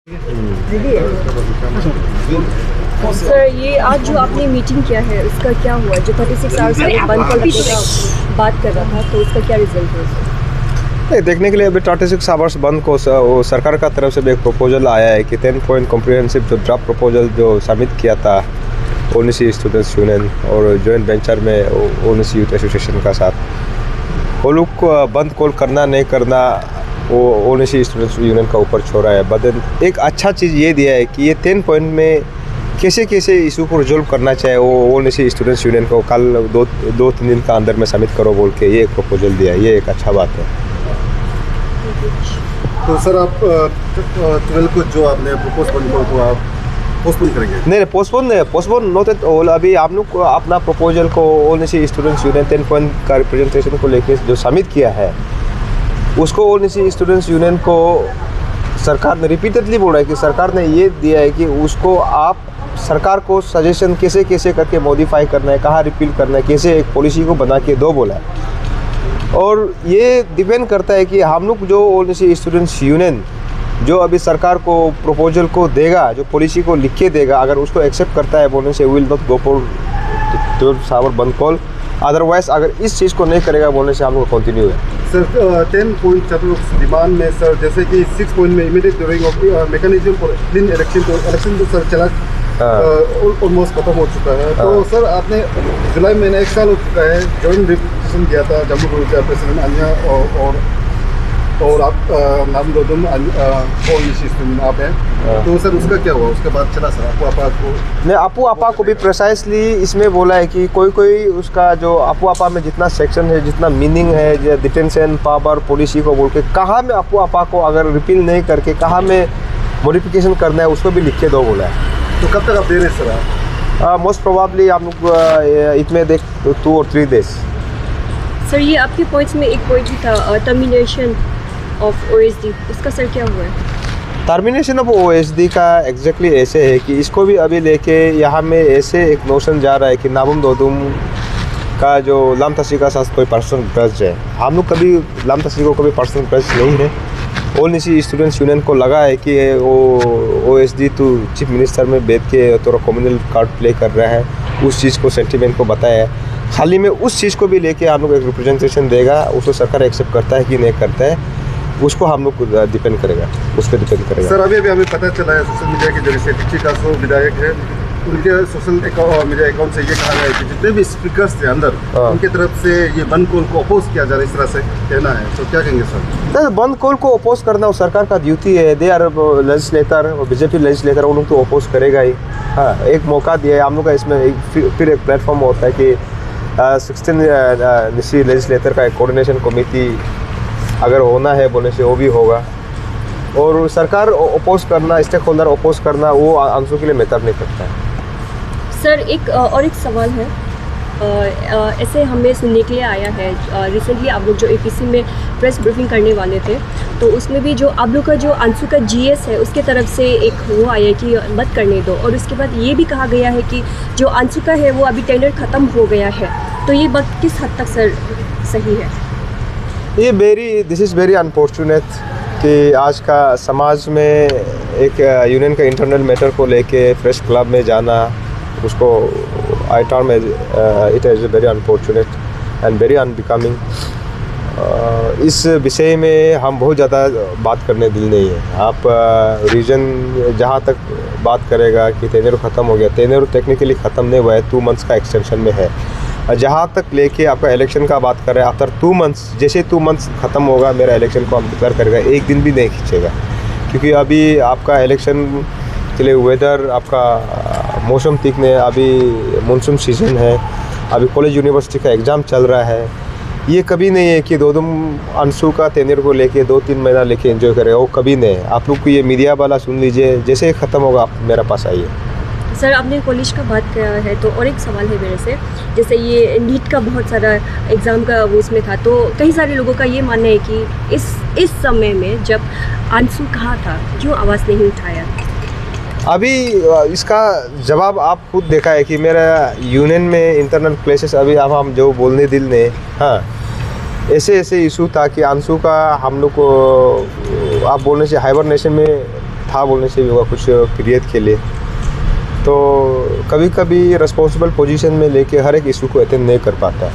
Sir, ये आज जो आपने मीटिंग किया है उसका क्या हुआ? जो 36 आवर्स बंद करने का बात कर रहा था, तो उसका क्या रिजल्ट है? नहीं, देखने के लिए अभी 36 आवर्स बंद को वो सरकार का तरफ से भी एक प्रपोजल आया है कि 10 पॉइंट कॉम्प्रिहेंसिव जो ड्राफ्ट प्रपोजल जो सबमिट किया था ओनिसी स्टूडेंट्स यूनियन और जॉइंट वेंचर में ओनिसी यूथ एसोसिएशन का साथ, वो लोग को बंद कॉल करना नहीं करना वो ओनिसी स्टूडेंट्स यूनियन का ऊपर छोड़ा है। बट एक अच्छा चीज़ ये दिया है कि ये 10 पॉइंट में कैसे कैसे इशू को रिजोल्व करना चाहिए वो ओनिसी स्टूडेंट्स यूनियन को कल दो तीन दिन का अंदर में सबमिट करो बोल के ये एक प्रपोजल दिया है। ये एक अच्छा बात है। तो सर आप 12 को जो आपने प्रपोज बंद कॉल को आप पोस्टपोन करेंगे? नहीं, पोस्टपोन नॉट एट ऑल। अभी आप लोग अपना प्रपोजल को ओनिसी स्टूडेंट्स यूनियन 10 पॉइंट का रिप्रेजेंटेशन को लेके जो सबमिट किया है उसको ओनिसी स्टूडेंट्स यूनियन को सरकार ने रिपीटेडली बोला है कि सरकार ने ये दिया है कि उसको आप सरकार को सजेशन कैसे कैसे करके मॉडिफाई करना है, कहाँ रिपील करना है, कैसे एक पॉलिसी को बना के दो बोला है। और ये डिपेंड करता है कि हम लोग जो ओनिसी स्टूडेंट्स यूनियन जो अभी सरकार को प्रपोजल को देगा, जो पॉलिसी को लिख के देगा, अगर उसको एक्सेप्ट करता है बोलने से will not go for 12 hour बंद कॉल। अदरवाइज अगर इस चीज़ को नहीं करेगा बोलने से हम लोग कंटिन्यू है। सर 10 पॉइंट डिमांड में सर जैसे कि 6 पॉइंट में immediate during of mechanism for clean election, तो इलेक्शन तो सर चला ऑलमोस्ट खत्म हो चुका है। तो सर आपने जुलाई महीने 1 साल हो चुका है जॉइंट रिप्रेजेंटेशन किया था जम्मू कश्मीर प्रेसिडेंट अन्या और आप नाम दोदम आप हैं। तो सर उसका क्या हुआ? उसके बाद चला सर आपू आपा को नहीं, आपू आपा को भी प्रिसाइसली इसमें बोला है कि कोई उसका जो आपू आपा में जितना सेक्शन है, जितना मीनिंग है, जो डिटेंशन पावर पॉलिसी को बोल के कहाँ में आपू आपा को अगर रिपील नहीं करके कहाँ में मॉडिफिकेशन करना है उसको भी लिख के दो बोला है। तो कब तक आप दे रहे हैं सर? मोस्ट प्रोबेबली आप लोग इसमें देख 2 और 3 डेज। सर, ये आपके पॉइंट्स में एक पॉइंट भी था टर्मिनेशन ऑफ ओएसडी, उसका सर क्या हुआ है? टर्मिनेशन ऑफ ओएसडी का एग्जैक्टली ऐसे है कि इसको भी अभी लेके यहाँ में ऐसे एक नोशन जा रहा है कि नाबुम दोदुम का जो लाम तस्सी का साथ कोई पर्सनल ग्रज है। हम लोग कभी लाम तस्सी को कभी पर्सनल ग्रज नहीं है। ओनिसी स्टूडेंट्स यूनियन को लगा है कि वो ओएसडी तो चीफ मिनिस्टर में बैठ के थोड़ा कम्युनल कार्ड प्ले कर रहा है, उस चीज़ को सेंटिमेंट को बताया है। हाल ही में उस चीज़ को भी लेके हम लोग एक रिप्रेजेंटेशन देगा, उसको सरकार एक्सेप्ट करता है कि नहीं करता है उसको हम लोग डिपेंड करेगा, उस पर डिपेंड करेगा। सर अभी हमें पता चला है सोशल मीडिया के जरिए से टिच्ची कासो विधायक है, उनके सोशल मीडिया अकाउंट से ये कहा गया है कि जितने भी स्पीकर्स थे अंदर उनके तरफ से ये बंद कॉल को अपोज किया जा रहा है, इस तरह से कहना है। तो क्या कहेंगे सर? बंद कॉल को अपोज करना वो सरकार का ड्यूटी है। दे आर लेजिस्लेटर और बीजेपी लेजिस्लेटर, वो लोग तो अपोज करेगा ही। हाँ, एक मौका दिया है हम लोग का इसमें फिर एक प्लेटफॉर्म होता है कि 16 निसी लेजिस्लेटर का एक कोऑर्डिनेशन कमेटी अगर होना है बोलने से वो भी होगा। और सरकार अपोज करना, स्टेक होल्डर अपोज करना वो आंसू के लिए मैटर नहीं करता है। सर, एक और एक सवाल है। ऐसे हमें सुनने के लिए आया है रिसेंटली आप लोग जो एपीसी में प्रेस ब्रीफिंग करने वाले थे, तो उसमें भी जो आप लोग का जो आंसू का जीएस है उसके तरफ से एक वो आया कि मत करने दो, और उसके बाद ये भी कहा गया है कि जो आंसू का है वो अभी टेंडर ख़त्म हो गया है। तो ये बात किस हद तक सर सही है? ये दिस इज़ वेरी अनफॉर्चुनेट कि आज का समाज में एक यूनियन का इंटरनल मैटर को लेके प्रेस क्लब में जाना, उसको I term it is very unfortunate and very unbecoming. इस विषय में हम बहुत ज़्यादा बात करने दिल नहीं है। आप रीजन जहाँ तक बात करेगा कि टेन्योर ख़त्म हो गया, टेन्योर टेक्निकली ख़त्म नहीं हुआ है, 2 मंथ्स का एक्सटेंशन में है। जहाँ तक लेके आपका इलेक्शन का बात कर रहे हैं, आफ्टर 2 मंथ्स, जैसे 2 मंथ्स ख़त्म होगा मेरा इलेक्शन को हम डिक्लेयर करेगा, एक दिन भी नहीं खींचेगा। क्योंकि अभी आपका इलेक्शन के लिए वेदर, आपका मौसम ठीक नहीं है, अभी मानसून सीजन है, अभी कॉलेज यूनिवर्सिटी का एग्ज़ाम चल रहा है। ये कभी नहीं है कि दोदुम अंशु का टेन्योर को लेके 2-3 महीना लेके एंजॉय करेगा, वो कभी नहीं है। आप लोग को ये मीडिया वाला सुन लीजिए, जैसे ही ख़त्म होगा आप मेरे पास आइए। सर, आपने कॉलेज का बात किया है तो और एक सवाल है मेरे से, जैसे ये नीट का बहुत सारा एग्ज़ाम का वो उसमें था, तो कई सारे लोगों का ये मानना है कि इस समय में जब आंसू कहा था क्यों आवाज़ नहीं उठाया? अभी इसका जवाब आप खुद देखा है कि मेरा यूनियन में इंटरनल क्लेशेस अभी अब हम जो बोलने दिल ने, हाँ, ऐसे इशू था कि आंसू का हम लोग को आप बोलने से हाइबरनेशन में था बोलने से भी होगा कुछ पीरियड के लिए। तो कभी कभी रिस्पॉन्सिबल पोजीशन में लेके हर एक इशू को अटेंड नहीं कर पाता,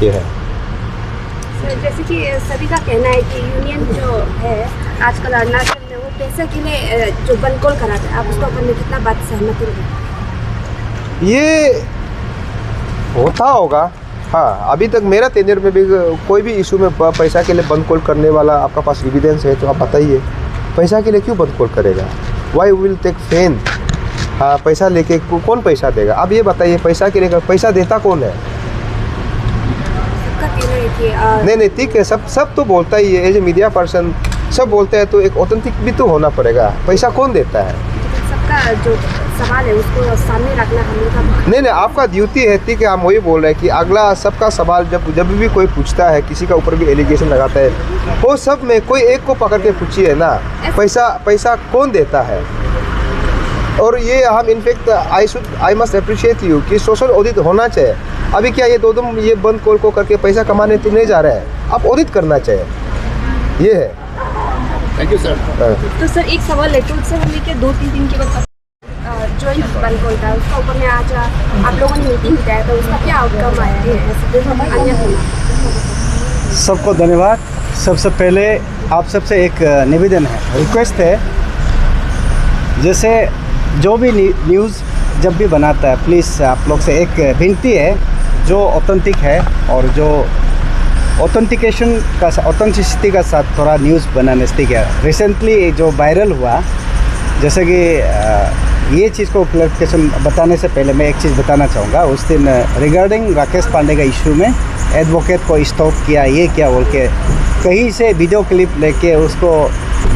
ये है। सर जैसे कि सभी का कहना है कि यूनियन जो है आजकल अरुणाचल में वो पैसे के लिए जो बंद कॉल कराते हैं, आप उसको ऊपर में कितना बात सहमत हो? ये होता होगा, हाँ। अभी तक मेरा टेन्योर में भी कोई भी इशू में पैसा के लिए बंद कॉल करने वाला आपका पास एविडेंस है तो आप बताइए, पैसा के लिए क्यों बंद कॉल करेगा? वाई विल टेक फेन? हाँ, पैसा लेके कौन पैसा देगा? आप ये बताइए, पैसा के लिए पैसा देता कौन है? सबका कहना है कि नहीं ठीक है, सब तो बोलता ही है, एज ए मीडिया पर्सन सब बोलते हैं, तो एक ऑथेंटिक भी तो होना पड़ेगा। पैसा कौन देता है? सबका जो सवाल है उसको सामने रखना हम लोग का नहीं, आपका ड्यूटी है, ठीक है। हम वही बोल रहे हैं कि अगला सबका सवाल जब भी कोई पूछता है, किसी का ऊपर भी एलिगेशन लगाता है, वो सब में कोई एक को पकड़ के पूछिए ना, पैसा कौन देता है? और ये हम in fact I must appreciate you कि सोशल ऑडिट होना चाहिए। अभी क्या ये दो ये बंद कॉल को करके पैसा कमाने तो नहीं जा रहे हैं, आप ऑडिट करना चाहिए, ये है। Thank you sir. तो सर एक सवाल है, तो सर हमने क्या 2-3 दिन के बाद जो बंद कॉल था उसका ऊपर में आज आप लोगों ने मीटिंग किया तो उसका क्या आउटकम आया है? सबको धन्यवाद। सबसे पहले आप सबसे एक निवेदन है, रिक्वेस्ट है, जैसे जो भी न्यूज़ जब भी बनाता है, प्लीज़ आप लोग से एक विनती है, जो ऑथेंटिक है और जो ऑथेंटिसिटी का साथ थोड़ा न्यूज़ बनाने से, ठीक है। रिसेंटली जो वायरल हुआ, जैसे कि ये चीज़ को क्लैरिफिकेशन बताने से पहले मैं एक चीज़ बताना चाहूँगा। उस दिन रिगार्डिंग राकेश पांडे का इशू में एडवोकेट को स्टॉप किया, ये क्या बोल के कहीं से वीडियो क्लिप लेके उसको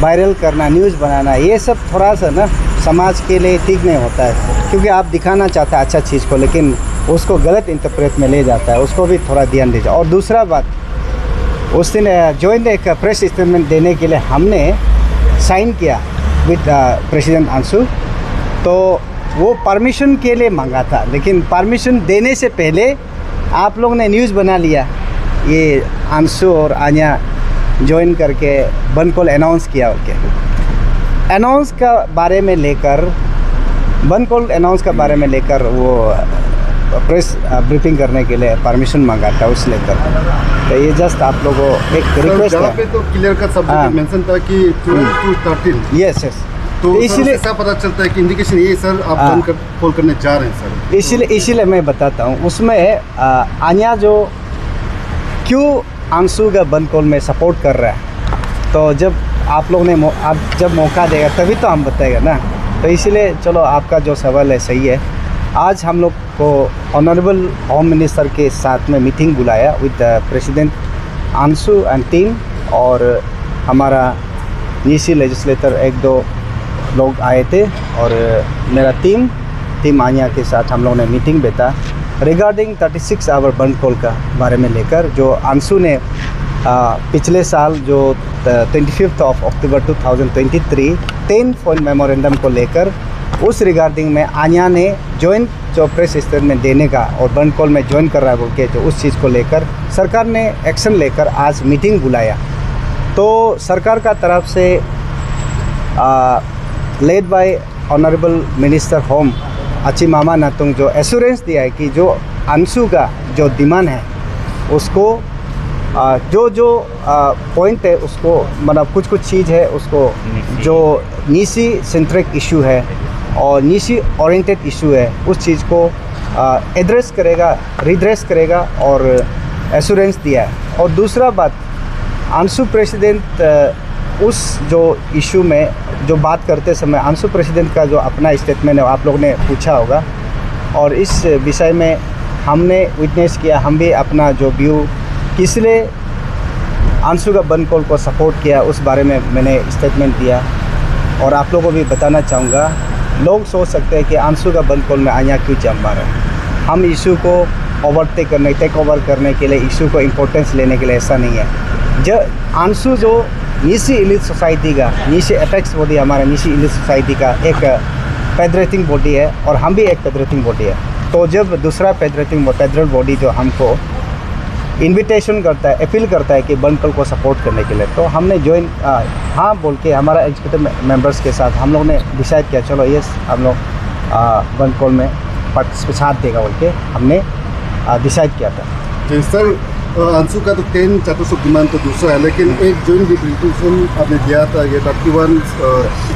वायरल करना, न्यूज़ बनाना, ये सब थोड़ा सा ना समाज के लिए ठीक नहीं होता है, क्योंकि आप दिखाना चाहते हैं अच्छा चीज़ को, लेकिन उसको गलत इंटरप्रेट में ले जाता है, उसको भी थोड़ा ध्यान दीजिए। और दूसरा बात, उस दिन जॉइंट एक प्रेस स्टेटमेंट देने के लिए हमने साइन किया विद प्रेसिडेंट अंशु, तो वो परमिशन के लिए मांगा था, लेकिन परमिशन देने से पहले आप लोग ने न्यूज़ बना लिया, ये अंशु और आन्या ज्वाइन करके बंद कॉल अनाउंस किया। ओके, अनाउंस का बारे में लेकर, बंद कॉल अनाउंस का बारे में लेकर वो प्रेस ब्रीफिंग करने के लिए परमिशन मांगा था उस लेकर। तो ये जस्ट आप लोगों को एक रिक्वेस्ट है। पे तो क्लियर का सब्जेक्ट मेंशन था कि 12 to 13। यस, तो इसलिए ऐसा पता चलता है कि इंडिकेशन ये सर आप बंद कॉल करने जा रहे हैं सर। इसीलिए मैं बताता हूँ, उसमें आन्या जो क्यों अंशु का बंद कॉल में सपोर्ट कर रहा है, तो जब आप लोग ने आप जब मौका देगा तभी तो हम बताएगा ना। तो इसीलिए चलो, आपका जो सवाल है सही है। आज हम लोग को ऑनरेबल होम मिनिस्टर के साथ में मीटिंग बुलाया with president Anshu and team, और हमारा नीसी लेजिस्लेटर 1-2 लोग आए थे, और मेरा टीम आन्या के साथ हम लोगों ने मीटिंग बैठा रिगार्डिंग 36 आवर बंद कॉल का बारे में लेकर, जो अंशु ने पिछले साल जो 25 अक्टूबर 2023 10 पॉइंट मेमोरेंडम को लेकर, उस रिगार्डिंग में आन्या ने जॉइंट जो प्रेस स्टेटमेंट देने का और बंद कॉल में ज्वाइन कर रहा है बोल के, जो उस चीज़ को लेकर सरकार ने एक्शन लेकर आज मीटिंग बुलाया। तो सरकार का तरफ से led by honourable minister home अची मामा नातुंग जो एश्योरेंस दिया है कि जो अंशु का जो डिमांड है उसको जो पॉइंट है उसको, मतलब कुछ चीज़ है उसको, जो नीसी सेंट्रिक इशू है और नीसी ओरिएंटेड इशू है, उस चीज़ को एड्रेस करेगा, रिड्रेस करेगा और एश्योरेंस दिया है। और दूसरा बात, अंशु प्रेसिडेंट उस जो इशू में जो बात करते समय अंशु प्रेसिडेंट का जो अपना स्टेटमेंट है आप लोग ने पूछा होगा, और इस विषय में हमने विटनेस किया, हम भी अपना जो व्यू किसलिए अंशु का बंद कॉल को सपोर्ट किया उस बारे में मैंने स्टेटमेंट दिया। और आप लोगों को भी बताना चाहूँगा, लोग सोच सकते हैं कि अंशु का बंद कॉल में आन्या क्यों जम रहा है। हम इशू को टेक ओवर करने के लिए, इशू को इम्पोर्टेंस लेने के लिए, ऐसा नहीं है। जब अंशु जो नीसी इलिट सोसाइटी का, नीसी एपेक्स बॉडी हमारा नीसी इलिट सोसाइटी का एक फेडरेटिंग बॉडी है, और हम भी एक फेडरेटिंग बॉडी है। तो जब दूसरा फेडरल बॉडी जो हमको इनविटेशन करता है, अपील करता है कि बनकल को सपोर्ट करने के लिए। तो हमने ज्वाइन हाँ बोल के हमारा एग्जीक्यूटिव मेंबर्स के साथ हम लोग ने डिसाइड किया चलो यस हम लोग बनकल में पार्टिसिपेट साथ देगा बोल के हमने डिसाइड किया था। जी सर, अंशु का तो 10 चतुर्थ डिमांड तो दूसरा है, लेकिन एक जॉइंट डिक्लेरेशन आपने दिया था ये 31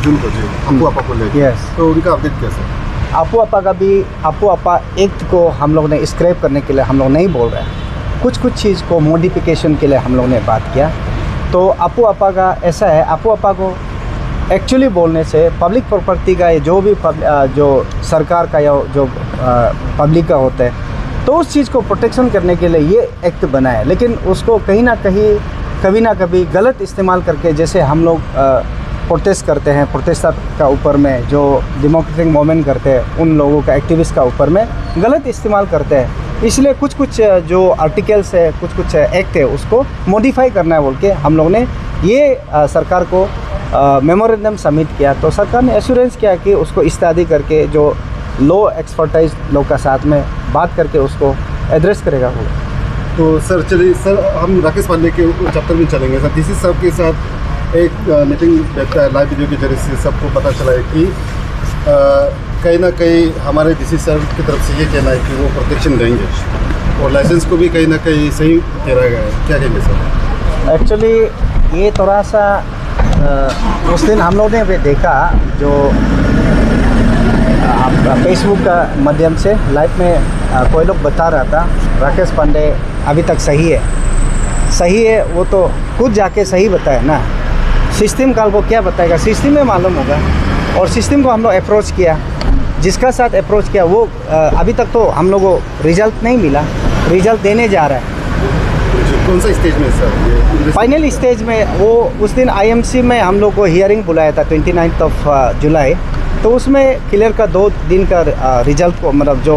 जून को जी आपू आपा को लेकर, Yes. तो उनका अपडेट कैसा है? आपू आपा का भी आपू आपा एक्ट को हम लोग ने स्क्रैप करने के लिए हम लोग नहीं बोल रहे हैं, कुछ चीज़ को मॉडिफिकेशन के लिए हम लोग ने बात किया। तो आपू आपा का ऐसा है, आपू आपा को एक्चुअली बोलने से पब्लिक प्रॉपर्टी का ये जो भी जो सरकार का या जो पब्लिक का होता है तो उस चीज़ को प्रोटेक्शन करने के लिए ये एक्ट बना है, लेकिन उसको कहीं ना कहीं कभी ना कभी गलत इस्तेमाल करके, जैसे हम लोग प्रोटेस्ट करते हैं, प्रोटेस्टर का ऊपर में जो डेमोक्रेटिक मूवमेंट करते हैं उन लोगों का एक्टिविस्ट का ऊपर में गलत इस्तेमाल करते हैं। इसलिए कुछ जो आर्टिकल्स है, कुछ एक्ट है उसको मॉडिफाई करना है बोल के हम लोग ने ये सरकार को मेमोरेंडम सबमिट किया। तो सरकार ने एश्योरेंस किया कि उसको इस्तादी करके जो लो एक्सपर्टाइज लोग का साथ में बात करके उसको एड्रेस करेगा वो। तो सर चलिए सर, हम राकेश पांडे के चैप्टर में चलेंगे सर। डीसी साहब के साथ एक मीटिंग बैठता है, लाइव वीडियो के जरिए से सबको पता चला है कि कहीं ना कहीं हमारे डीसी साहब की तरफ से ये कहना है कि वो प्रोटेक्शन देंगे और लाइसेंस को भी कहीं ना कहीं सही कह गया है, क्या कहेंगे सर? एक्चुअली ये थोड़ा सा उस दिन हम लोगों ने भी देखा जो फेसबुक का माध्यम से लाइव में कोई लोग बता रहा था राकेश पांडे अभी तक सही है वो तो खुद जाके सही बताया ना, सिस्टम काल को क्या बताएगा, सिस्टम में मालूम होगा। और सिस्टम को हम लोग अप्रोच किया, जिसका साथ अप्रोच किया वो अभी तक तो हम लोग को रिजल्ट नहीं मिला, रिजल्ट देने जा रहा है। कौन सा स्टेज में सर? फाइनल स्टेज में वो उस दिन आईएमसी में हम लोग को हियरिंग बुलाया था 29 जुलाई, तो उसमें क्लियर का 2 दिन का रिजल्ट को मतलब जो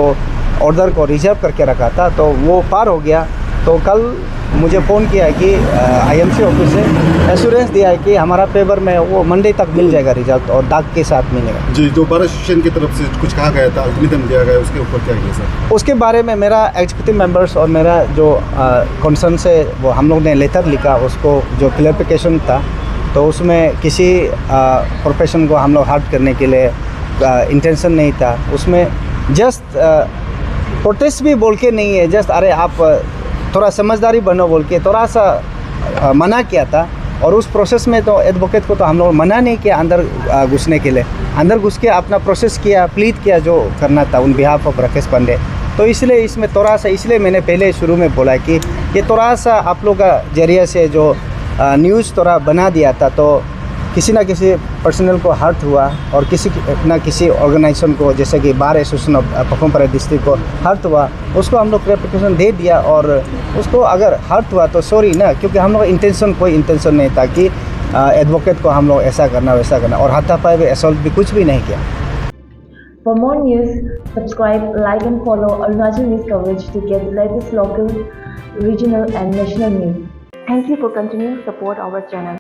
ऑर्डर को रिजर्व करके रखा था तो वो पार हो गया। तो कल मुझे फ़ोन किया है कि आईएमसी ऑफिस से एश्योरेंस दिया है कि हमारा पेपर में वो मंडे तक मिल जाएगा रिजल्ट और दाग के साथ मिलेगा। जी, जो बार एसोसिएशन की तरफ से कुछ कहा गया था, अल्टीमेटम दिया गया, उसके ऊपर क्या किया सर? उसके बारे में मेरा एग्जीक्यूटिव मेंबर्स और मेरा जो कंसर्न से वो हम लोग ने लेटर लिखा, उसको जो क्लैरिफिकेशन था तो उसमें किसी प्रोफेशन को हम लोग हर्ट करने के लिए इंटेंशन नहीं था। उसमें जस्ट प्रोटेस्ट भी बोल के नहीं है, जस्ट अरे आप थोड़ा समझदारी बनो बोल के थोड़ा सा मना किया था। और उस प्रोसेस में तो एडवोकेट को तो हम लोग मना नहीं किया अंदर घुसने के लिए, अंदर घुस के अपना प्रोसेस किया, प्लीड किया जो करना था उन बिहाफ ऑफ राकेश पांडे। तो इसलिए इसमें थोड़ा सा, इसलिए मैंने पहले शुरू में बोला कि ये थोड़ा सा आप लोग का जरिए से जो न्यूज़ थोड़ा बना दिया था तो किसी ना किसी पर्सनल को हर्ट हुआ और किसी ना किसी ऑर्गेनाइजेशन को जैसे कि बार एसोसिएशन ऑफ पखमपरा डिस्ट्रिक्ट को हर्ट हुआ, उसको हम लोग क्लैरिफिकेशन दे दिया। और उसको अगर हर्ट हुआ तो सॉरी ना, क्योंकि हम लोग कोई इंटेंशन नहीं था कि एडवोकेट को हम लोग ऐसा करना वैसा करना, और हाथापाई भी असॉल्ट भी कुछ भी नहीं किया। For more news, subscribe, like and follow Arunachal News coverage to get the latest local, regional and national news. Thank you for continuing to support our channel.